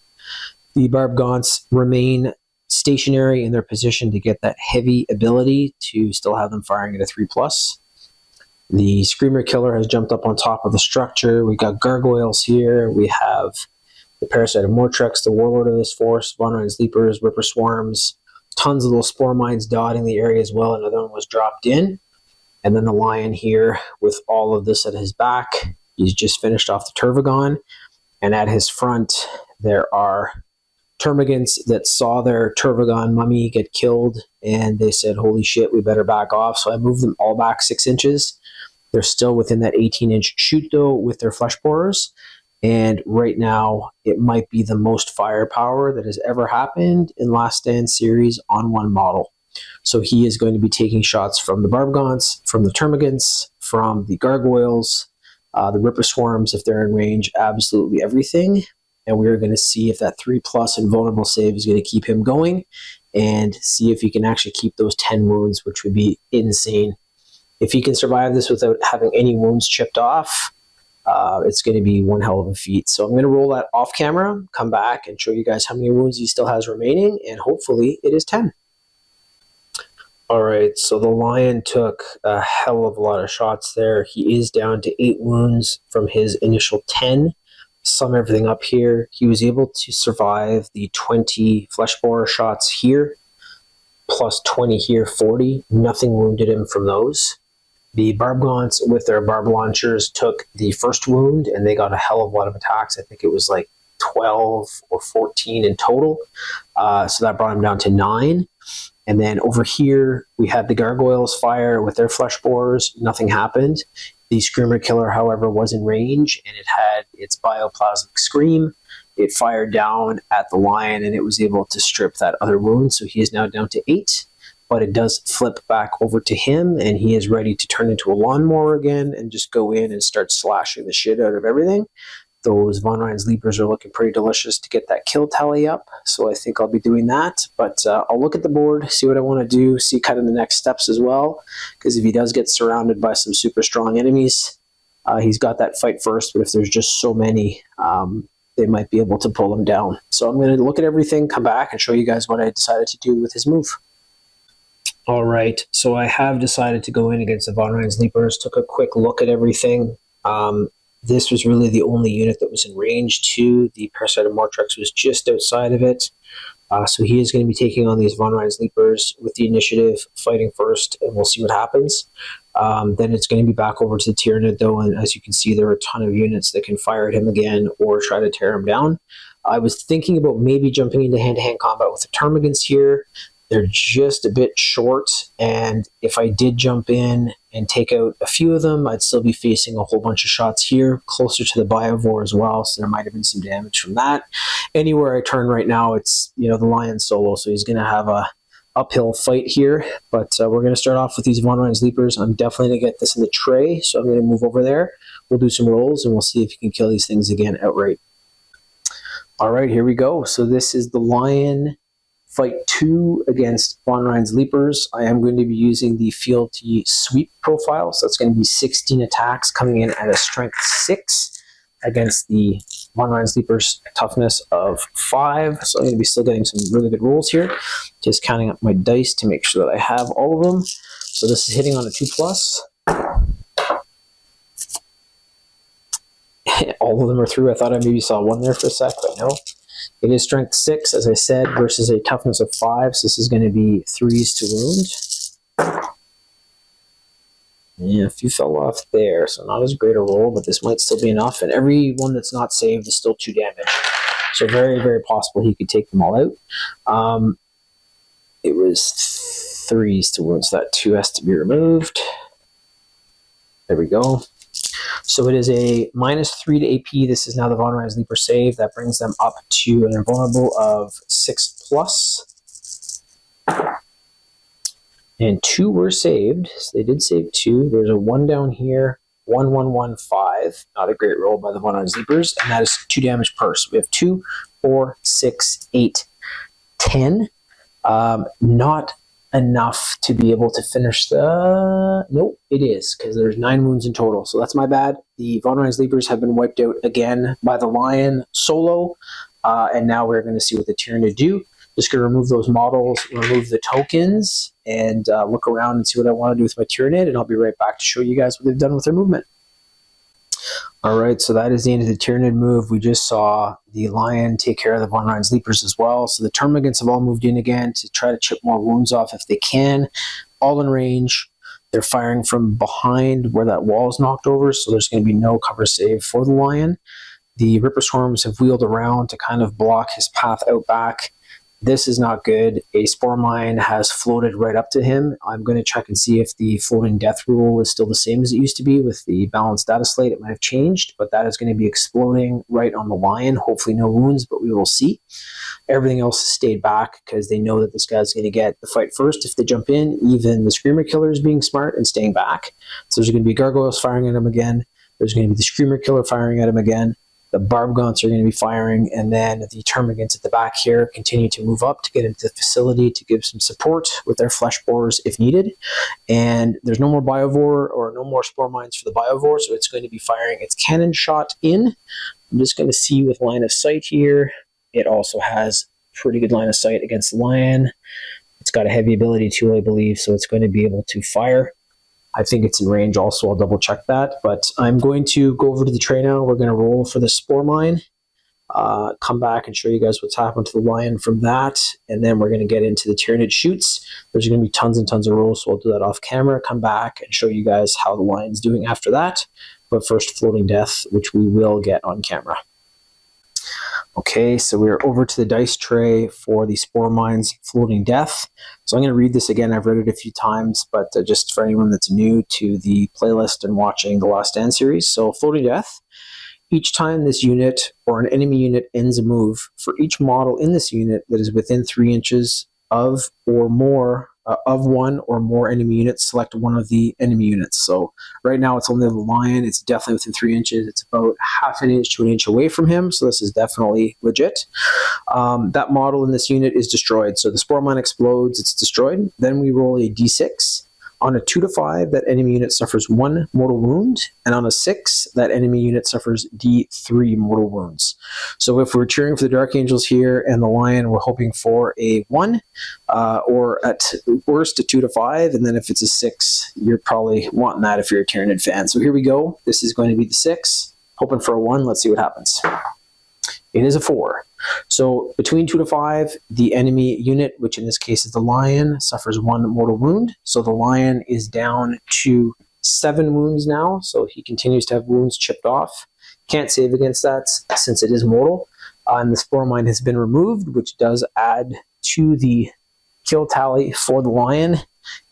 The Barb Gaunts remain stationary in their position to get that heavy ability to still have them firing at a 3+. The Screamer Killer has jumped up on top of the structure. We've got Gargoyles here. We have the Parasite of Mortrex, the Warlord of this force, Von Ryan's Leapers, Ripper Swarms, tons of little Spore Mines dotting the area as well. Another one was dropped in. And then the Lion here with all of this at his back. He's just finished off the Tervagon. And at his front, there are Termagants that saw their Tervagon mummy get killed. And they said, holy shit, we better back off. So I moved them all back 6 inches. They're still within that 18-inch shoot, though, with their flesh borers. And right now, it might be the most firepower that has ever happened in Last Stand series on one model. So he is going to be taking shots from the Barb Gaunts, from the Termagants, from the Gargoyles, the Ripper Swarms, if they're in range, absolutely everything. And we're going to see if that 3+ invulnerable save is going to keep him going and see if he can actually keep those 10 wounds, which would be insane. If he can survive this without having any wounds chipped off, it's going to be one hell of a feat. So I'm going to roll that off camera, come back and show you guys how many wounds he still has remaining, and hopefully it is 10. All right, so the Lion took a hell of a lot of shots there. He is down to 8 wounds from his initial 10. Sum everything up here. He was able to survive the 20 flesh borer shots here, plus 20 here, 40. Nothing wounded him from those. The Barb Gaunts with their barb launchers took the first wound, and they got a hell of a lot of attacks. I think it was like 12 or 14 in total. So that brought him down to 9. And then over here, we had the Gargoyles fire with their flesh borers. Nothing happened. The Screamer Killer, however, was in range, and it had its bioplasmic scream. It fired down at the Lion, and it was able to strip that other wound. So he is now down to 8. But it does flip back over to him, and he is ready to turn into a lawnmower again and just go in and start slashing the shit out of everything. Those Von Ryan's Leapers are looking pretty delicious to get that kill tally up, so I think I'll be doing that. But I'll look at the board, see what I want to do, see kind of the next steps as well, because if he does get surrounded by some super strong enemies, he's got that fight first, but if there's just so many, they might be able to pull him down. So I'm going to look at everything, come back, and show you guys what I decided to do with his move. All right, so I have decided to go in against the Von Ryan's Leapers, took a quick look at everything. This was really the only unit that was in range too. The Parasite of Mortrex was just outside of it. So he is going to be taking on these Von Ryan's Leapers with the initiative, fighting first, and we'll see what happens. Then it's going to be back over to the Tyranid, though, and as you can see, there are a ton of units that can fire at him again or try to tear him down. I was thinking about maybe jumping into hand-to-hand combat with the Termagants here. They're just a bit short, and if I did jump in and take out a few of them, I'd still be facing a whole bunch of shots here, closer to the Biovore as well, so there might have been some damage from that. Anywhere I turn right now, it's, the Lion solo, so he's going to have a uphill fight here, but we're going to start off with these Von Ryan's Leapers. I'm definitely going to get this in the tray, so I'm going to move over there. We'll do some rolls, and we'll see if you can kill these things again outright. All right, here we go. So this is the Lion Fight 2 against Von Ryan's Leapers. I am going to be using the Fealty Sweep profile, so it's going to be 16 attacks coming in at a strength 6 against the Von Ryan's Leapers toughness of 5. So I'm going to be still getting some really good rolls here. Just counting up my dice to make sure that I have all of them. So this is hitting on a 2+. All of them are through. I thought I maybe saw one there for a sec, but no. It is strength 6, as I said, versus a toughness of 5. So this is going to be 3s to wound. Yeah, a few fell off there, so not as great a roll, but this might still be enough. And every one that's not saved is still 2 damage. So very, very possible he could take them all out. It was 3s to wound, so that 2 has to be removed. There we go. So it is a -3 to AP. This is now the Von Ryan's Leaper save. That brings them up to an invulnerable of 6+. And 2 were saved. So they did save 2. There's a 1 down here. 1, 1, 1, 5. Not a great roll by the Von Ryan's Leapers. And that is 2 damage per. So we have 2, 4, 6, 8, 10. Not enough to be able to finish the... Nope, it is, because there's 9 wounds in total. So that's my bad. The Von Ryan's Leapers have been wiped out again by the Lion solo. And now we're going to see what the Tyranid do. Just going to remove those models, remove the tokens, and look around and see what I want to do with my Tyranid. And I'll be right back to show you guys what they've done with their movement. All right, so that is the end of the Tyranid move. We just saw the Lion take care of the Von Ryan's Leapers as well. So the Termagants have all moved in again to try to chip more wounds off if they can. All in range. They're firing from behind where that wall is knocked over, so there's going to be no cover save for the Lion. The Ripper Swarms have wheeled around to kind of block his path out back. This is not good. A Spore Mine has floated right up to him. I'm going to check and see if the floating death rule is still the same as it used to be with the balanced data slate. It might have changed, but that is going to be exploding right on the Lion. Hopefully no wounds, but we will see. Everything else has stayed back because they know that this guy's going to get the fight first if they jump in. Even the Screamer Killer is being smart and staying back. So there's going to be Gargoyles firing at him again. There's going to be the Screamer Killer firing at him again. The Barbgaunts are going to be firing, and then the Termagants at the back here continue to move up to get into the facility to give some support with their flesh borers if needed. And there's no more Biovore or no more Spore Mines for the Biovore, so it's going to be firing its cannon shot in. I'm just going to see with line of sight here. It also has pretty good line of sight against the Lion. It's got a heavy ability too, I believe, so it's going to be able to fire. I think it's in range also. I'll double check that. But I'm going to go over to the tray now. We're going to roll for the Spore Mine. Come back and show you guys what's happened to the Lion from that. And then we're going to get into the Tyranid shoots. There's going to be tons and tons of rolls, so I'll do that off camera. Come back and show you guys how the Lion's doing after that. But first, Floating Death, which we will get on camera. Okay, so we're over to the dice tray for the Spore Mine's Floating Death. So I'm going to read this again. I've read it a few times, but just for anyone that's new to the playlist and watching the Last Stand series. So Floating Death. Each time this unit or an enemy unit ends a move, for each model in this unit that is within 3 inches of or more of one or more enemy units, select one of the enemy units. So right now it's only the Lion. It's definitely within 3 inches. It's about half an inch to an inch away from him. So this is definitely legit. That model in this unit is destroyed. So the Spore Mine explodes. It's destroyed. Then we roll a d6. On a 2 to 5, that enemy unit suffers 1 mortal wound, and on a 6, that enemy unit suffers d3 mortal wounds. So if we're cheering for the Dark Angels here and the Lion, we're hoping for a 1, or at worst a 2 to 5, and then if it's a 6, you're probably wanting that if you're a Tyranid fan. So here we go. This is going to be the 6, hoping for a 1. Let's see what happens. It is a 4. So between 2 to 5, the enemy unit, which in this case is the Lion, suffers 1 mortal wound. So the Lion is down to 7 wounds now. So he continues to have wounds chipped off. Can't save against that since it is mortal. And the Spore Mine has been removed, which does add to the kill tally for the Lion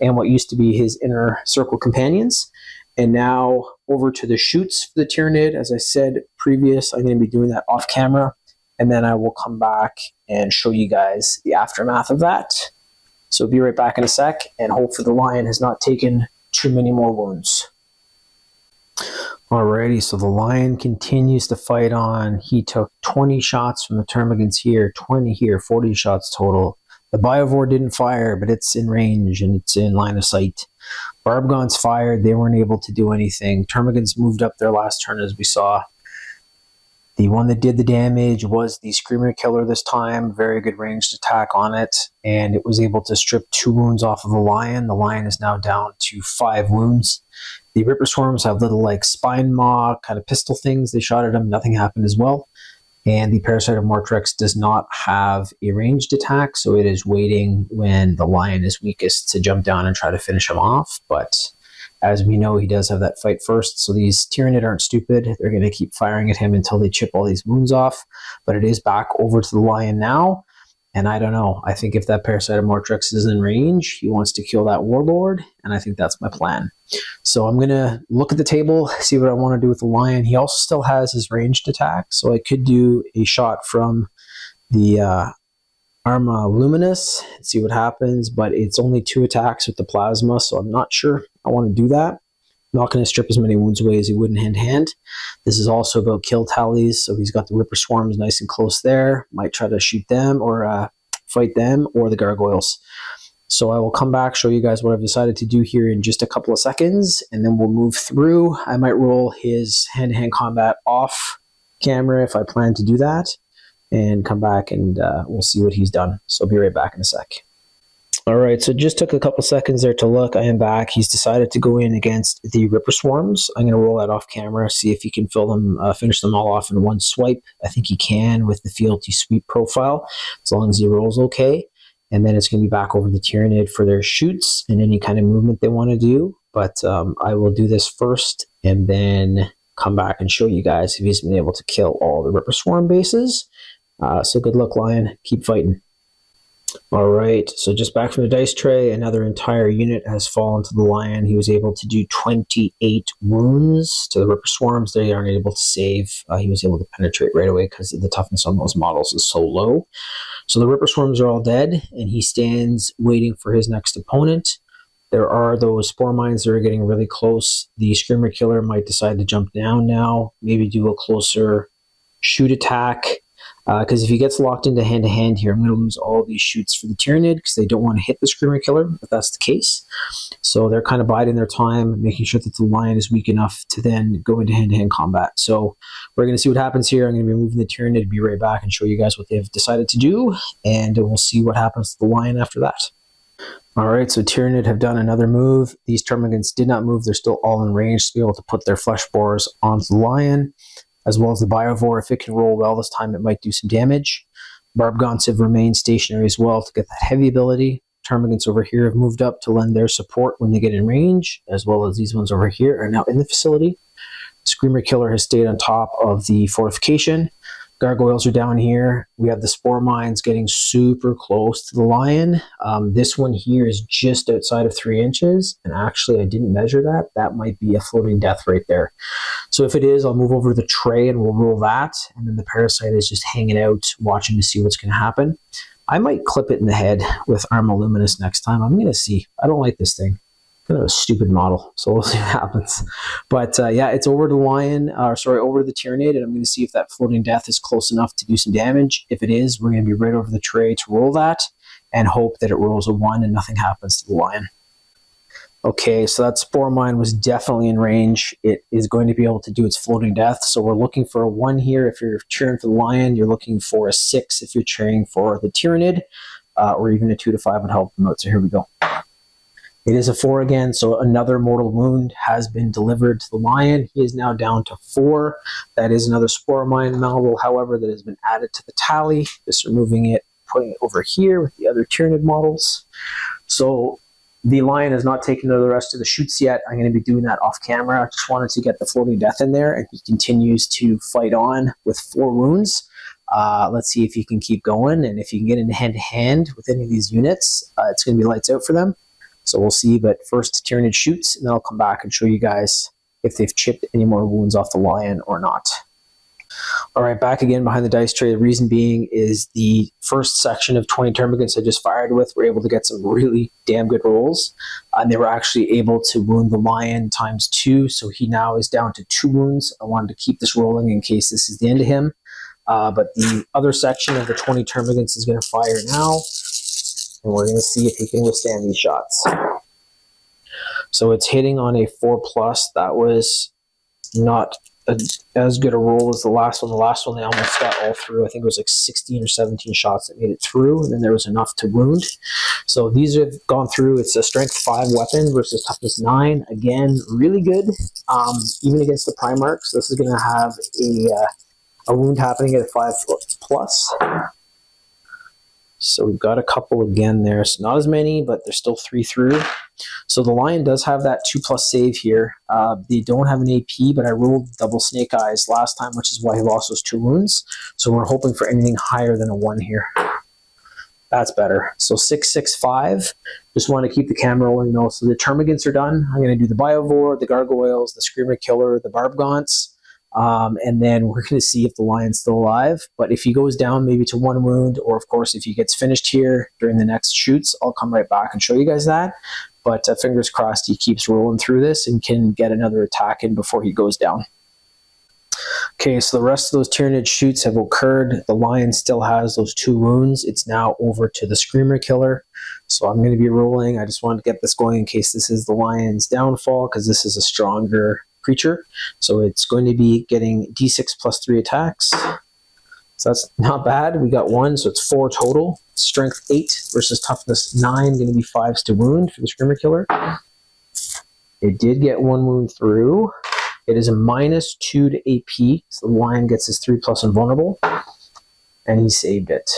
and what used to be his inner circle companions. And now over to the shoots for the Tyranid. As I said previous, I'm going to be doing that off camera. And then I will come back and show you guys the aftermath of that. So be right back in a sec, and hopefully the lion has not taken too many more wounds. Alrighty, so the lion continues to fight on. He took 20 shots from the termagants here, 20 here, 40 shots total. The Biovore didn't fire, but it's in range and it's in line of sight. Barbgons fired, they weren't able to do anything. Termagants moved up their last turn, as we saw. The one that did the damage was the Screamer Killer this time. Very good ranged attack on it, and it was able to strip 2 wounds off of the lion. The lion is now down to 5 wounds. The Ripper Swarms have little like spine maw kind of pistol things. They shot at him, nothing happened as well. And the Parasite of Mortrex does not have a ranged attack, so it is waiting when the lion is weakest to jump down and try to finish him off. But as we know, he does have that fight first, so these Tyranid aren't stupid. They're going to keep firing at him until they chip all these wounds off. But it is back over to the lion now, and I don't know. I think if that Parasite of Mortrex is in range, he wants to kill that Warlord, and I think that's my plan. So I'm going to look at the table, see what I want to do with the lion. He also still has his ranged attack, so I could do a shot from the Arma Luminous and see what happens, but it's only 2 attacks with the plasma, so I'm not sure I want to do that. I'm not going to strip as many wounds away as he would in hand-to-hand. This is also about kill tallies, so he's got the Ripper Swarms nice and close there. Might try to shoot them or fight them or the Gargoyles. So I will come back, show you guys what I've decided to do here in just a couple of seconds, and then we'll move through. I might roll his hand-to-hand combat off camera if I plan to do that, and come back and we'll see what he's done. So I'll be right back in a sec. Alright, so just took a couple seconds there to look. I am back. He's decided to go in against the Ripper Swarms. I'm going to roll that off camera, see if he can finish them all off in one swipe. I think he can with the fealty sweep profile, as long as he rolls okay. And then it's going to be back over the Tyranid for their shoots and any kind of movement they want to do. But I will do this first and then come back and show you guys if he's been able to kill all the Ripper Swarm bases. So good luck, Lion. Keep fighting. Alright, so just back from the dice tray, another entire unit has fallen to the Lion. He was able to do 28 wounds to the Ripper Swarms. They aren't able to save. He was able to penetrate right away because the toughness on those models is so low. So the Ripper Swarms are all dead, and he stands waiting for his next opponent. There are those Spore Mines that are getting really close. The Screamer Killer might decide to jump down now, maybe do a closer shoot attack. Because if he gets locked into hand-to-hand here, I'm going to lose all these shoots for the Tyranid because they don't want to hit the Screamer Killer, if that's the case. So they're kind of biding their time, making sure that the Lion is weak enough to then go into hand-to-hand combat. So we're going to see what happens here. I'm going to be moving the Tyranid, be right back and show you guys what they've decided to do, and we'll see what happens to the Lion after that. Alright, so Tyranid have done another move. These Termagants did not move. They're still all in range to be able to put their flesh borers onto the Lion, as well as the Biovore. If it can roll well this time, it might do some damage. Barbgons have remained stationary as well to get that heavy ability. Termagants over here have moved up to lend their support when they get in range, as well as these ones over here are now in the facility. Screamer Killer has stayed on top of the fortification. Gargoyles are down here. We have the Spore Mines getting super close to the Lion. This one here is just outside of 3 inches, and actually I didn't measure that. That might be a floating death right there. So if it is, I'll move over to the tray and we'll roll that, and then the Parasite is just hanging out, watching to see what's going to happen. I might clip it in the head with Arma Luminous next time. I'm going to see. I don't like this thing. Kind of a stupid model, so we'll see what happens. But yeah, it's over to the Lion, over to the Tyranid, and I'm going to see if that floating death is close enough to do some damage. If it is, we're going to be right over the tray to roll that, and hope that it rolls a 1 and nothing happens to the Lion. Okay, so that Spore Mine was definitely in range. It is going to be able to do its floating death, so we're looking for a 1 here if you're cheering for the Lion. You're looking for a 6 if you're cheering for the Tyranid, or even a 2 to 5 would help them out. So here we go. It is a 4 again, so another mortal wound has been delivered to the Lion. He is now down to 4. That is another Spore Mine model, however, that has been added to the tally. Just removing it, putting it over here with the other Tyranid models. So the Lion has not taken the rest of the shoots yet. I'm going to be doing that off camera. I just wanted to get the floating death in there, and he continues to fight on with 4 wounds. Let's see if he can keep going, and if he can get into hand-to-hand with any of these units, it's going to be lights out for them. So we'll see, but first Tyranid shoots, and then I'll come back and show you guys if they've chipped any more wounds off the Lion or not. All right, back again behind the dice tray. The reason being is the first section of 20 termagants I just fired with were able to get some really damn good rolls. And they were actually able to wound the lion ×2, so he now is down to 2 wounds. I wanted to keep this rolling in case this is the end of him. But the other section of the 20 termagants is going to fire now, and we're going to see if he can withstand these shots. So it's hitting on a 4+. That was not as good a roll as the last one. The last one they almost got all through. I think it was like 16 or 17 shots that made it through, and then there was enough to wound. So these have gone through. It's a strength 5 weapon versus toughness 9. Again, really good, even against the Primarch. So this is going to have a wound happening at a 5+. So we've got a couple again there. So not as many, but there's still 3 through. So the lion does have that 2+ save here. They don't have an AP, but I rolled double snake eyes last time, which is why he lost those 2 wounds. So we're hoping for anything higher than a 1 here. That's better. So 6, 6, 5. Just want to keep the camera rolling though. So the termagants are done. I'm going to do the biovore, the gargoyles, the screamer killer, the barbgaunts. And then we're going to see if the lion's still alive. But if he goes down maybe to 1 wound, or of course if he gets finished here during the next shoots, I'll come right back and show you guys that. But fingers crossed he keeps rolling through this and can get another attack in before he goes down. Okay, so the rest of those Tyranid shoots have occurred. The lion still has those 2 wounds. It's now over to the screamer killer. So I'm going to be rolling. I just wanted to get this going in case this is the lion's downfall, because this is a stronger creature. So it's going to be getting d6 + 3 attacks. So that's not bad. We got 1, so it's 4 total. Strength 8 versus toughness 9, going to be 5s to wound for the screamer killer. It did get 1 wound through. It is a -2 to AP, so the lion gets his 3+ invulnerable, and he saved it.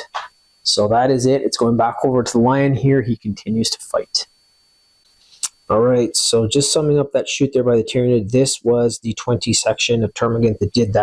So that is it. It's going back over to the lion here. He continues to fight. All right, so just summing up that shoot there by the Tyranid, this was the 20 section of Termagant that did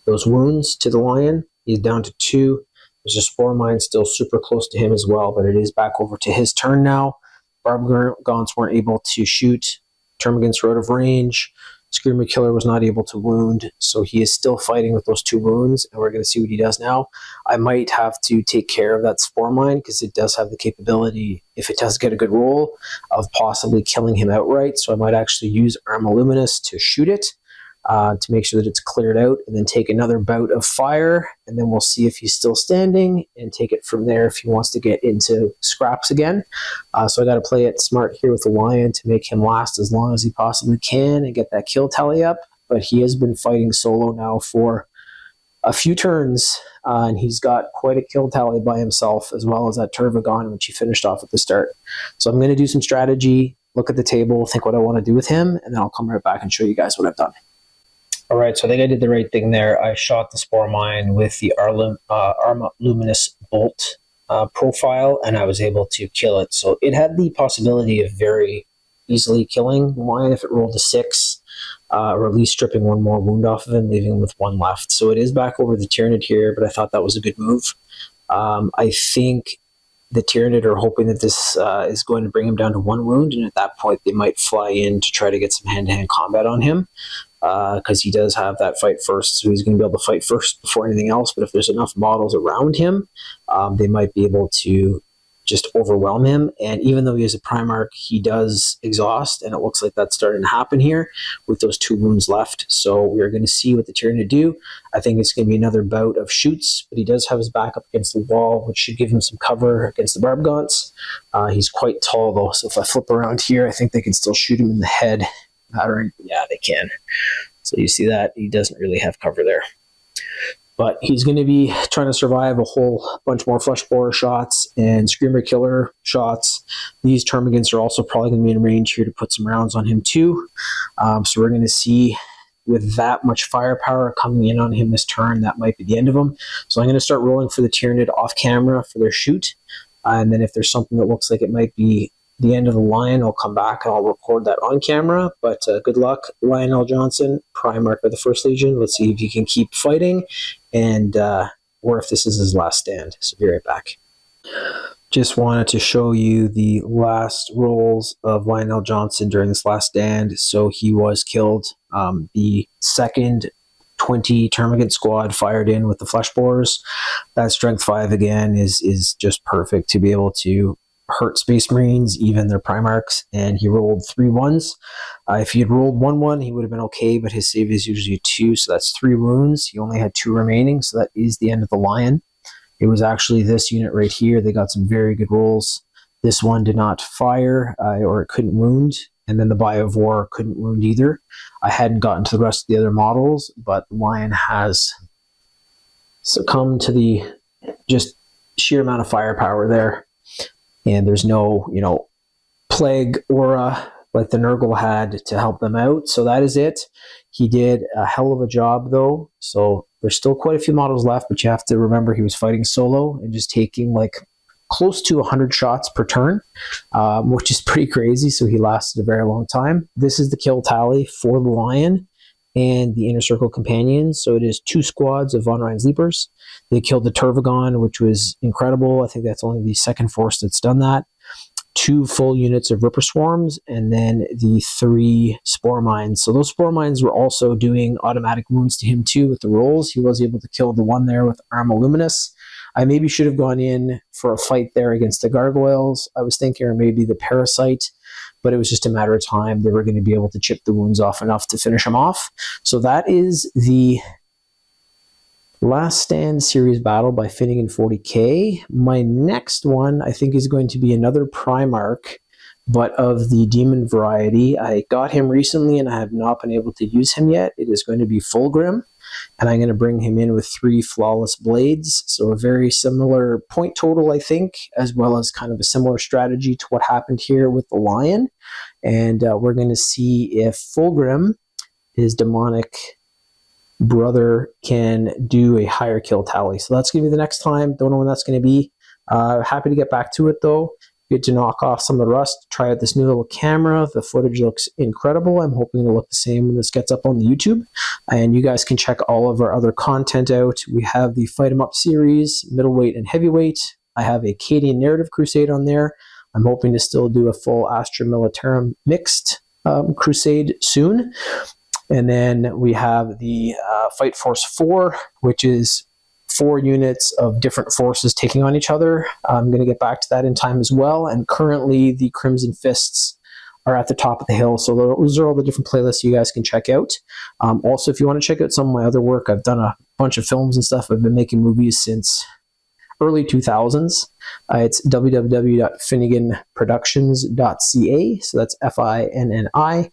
those wounds to the lion. He's down to 2. There's a spore mine still super close to him as well, but it is back over to his turn now. Barbgaunts weren't able to shoot. Termagants were out of range. Screamer Killer was not able to wound, so he is still fighting with those 2 wounds, and we're going to see what he does now. I might have to take care of that spore mine, because it does have the capability, if it does get a good roll, of possibly killing him outright, so I might actually use Arma Luminous to shoot it, to make sure that it's cleared out, and then take another bout of fire, and then we'll see if he's still standing, and take it from there if he wants to get into scraps again. So I got to play it smart here with the lion to make him last as long as he possibly can and get that kill tally up, but he has been fighting solo now for a few turns, and he's got quite a kill tally by himself, as well as that Turvagon, which he finished off at the start. So I'm going to do some strategy, look at the table, think what I want to do with him, and then I'll come right back and show you guys what I've done. All right, so I think I did the right thing there. I shot the spore mine with the Arma Luminous Bolt profile, and I was able to kill it. So it had the possibility of very easily killing the lion if it rolled a 6, or at least stripping 1 more wound off of him, leaving him with 1 left. So it is back over the Tyranid here, but I thought that was a good move. I think the Tyranid are hoping that this is going to bring him down to 1 wound, and at that point they might fly in to try to get some hand-to-hand combat on him, because he does have that fight first, so he's going to be able to fight first before anything else. But if there's enough models around him, they might be able to just overwhelm him. And even though he is a Primarch, he does exhaust, and it looks like that's starting to happen here with those 2 wounds left. So we're going to see what the Tyranid do. I think it's going to be another bout of shoots, but he does have his back up against the wall, which should give him some cover against the Barbgaunts. He's quite tall though, so if I flip around here, I think they can still shoot him in the head. Yeah, they can. So you see that he doesn't really have cover there. But he's going to be trying to survive a whole bunch more Flesh Borer shots and Screamer Killer shots. These Termagants are also probably going to be in range here to put some rounds on him too. So we're going to see, with that much firepower coming in on him this turn, that might be the end of him. So I'm going to start rolling for the Tyranid off camera for their shoot. And then if there's something that looks like it might be the end of the lion, I'll come back and I'll record that on camera. But good luck, Lionel Johnson, Primarch of the First Legion. Let's see if he can keep fighting, and or if this is his last stand. So be right back. Just wanted to show you the last rolls of Lionel Johnson during this last stand. So he was killed. The second 20 Termagant squad fired in with the flesh borers. That strength 5 again is just perfect to be able to hurt Space Marines, even their Primarchs, and he rolled 3 1s. If he had rolled 1-1, he would have been okay, but his save is usually a 2, so that's 3 wounds. He only had 2 remaining, so that is the end of the Lion. It was actually this unit right here. They got some very good rolls. This one did not fire, or it couldn't wound, and then the Bio of War couldn't wound either. I hadn't gotten to the rest of the other models, but the Lion has succumbed to the just sheer amount of firepower there. And there's no, plague aura like the Nurgle had to help them out. So that is it. He did a hell of a job, though. So there's still quite a few models left, but you have to remember he was fighting solo and just taking close to 100 shots per turn, which is pretty crazy. So he lasted a very long time. This is the kill tally for the Lion and the Inner Circle Companions. So it is 2 squads of Von Ryan's Leapers. They killed the Turvagon, which was incredible. I think that's only the second force that's done that. 2 full units of Ripper Swarms, and then the 3 Spore Mines. So those Spore Mines were also doing automatic wounds to him too with the rolls. He was able to kill the one there with Arma Luminous. I maybe should have gone in for a fight there against the Gargoyles, I was thinking, or maybe the Parasite, but it was just a matter of time. They were going to be able to chip the wounds off enough to finish him off. So that is the Last Stand series battle by Finnigan 40K. My next one, I think, is going to be another Primarch, but of the demon variety. I got him recently and I have not been able to use him yet. It is going to be Fulgrim, and I'm going to bring him in with 3 Flawless Blades. So a very similar point total, I think, as well as kind of a similar strategy to what happened here with the Lion. And we're going to see if Fulgrim, his demonic brother, can do a higher kill tally. So that's going to be the next time. Don't know when that's going to be. Happy to get back to it, though. Good to knock off some of the rust. Try out this new little camera. The footage looks incredible. I'm hoping it'll look the same when this gets up on the YouTube. And you guys can check all of our other content out. We have the Fight 'em Up series, middleweight and heavyweight. I have a Cadian Narrative Crusade on there. I'm hoping to still do a full Astra Militarum mixed crusade soon. And then we have the Fight Force 4, which is 4 units of different forces taking on each other. I'm going to get back to that in time as well. And currently the Crimson Fists are at the top of the hill. So those are all the different playlists you guys can check out. Also, if you want to check out some of my other work, I've done a bunch of films and stuff. I've been making movies since early 2000s. It's www.finniganproductions.ca. So that's FINNIGAN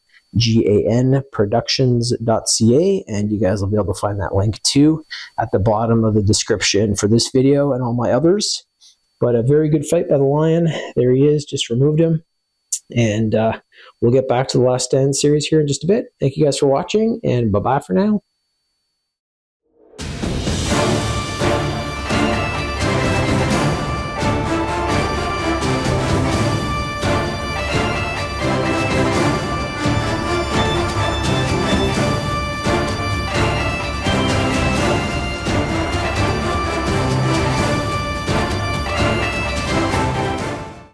productions.ca, and you guys will be able to find that link too at the bottom of the description for this video and all my others. But a very good fight by the Lion. There he is, just removed him. And we'll get back to the Last Stand series here in just a bit. Thank you guys for watching, and bye-bye for now.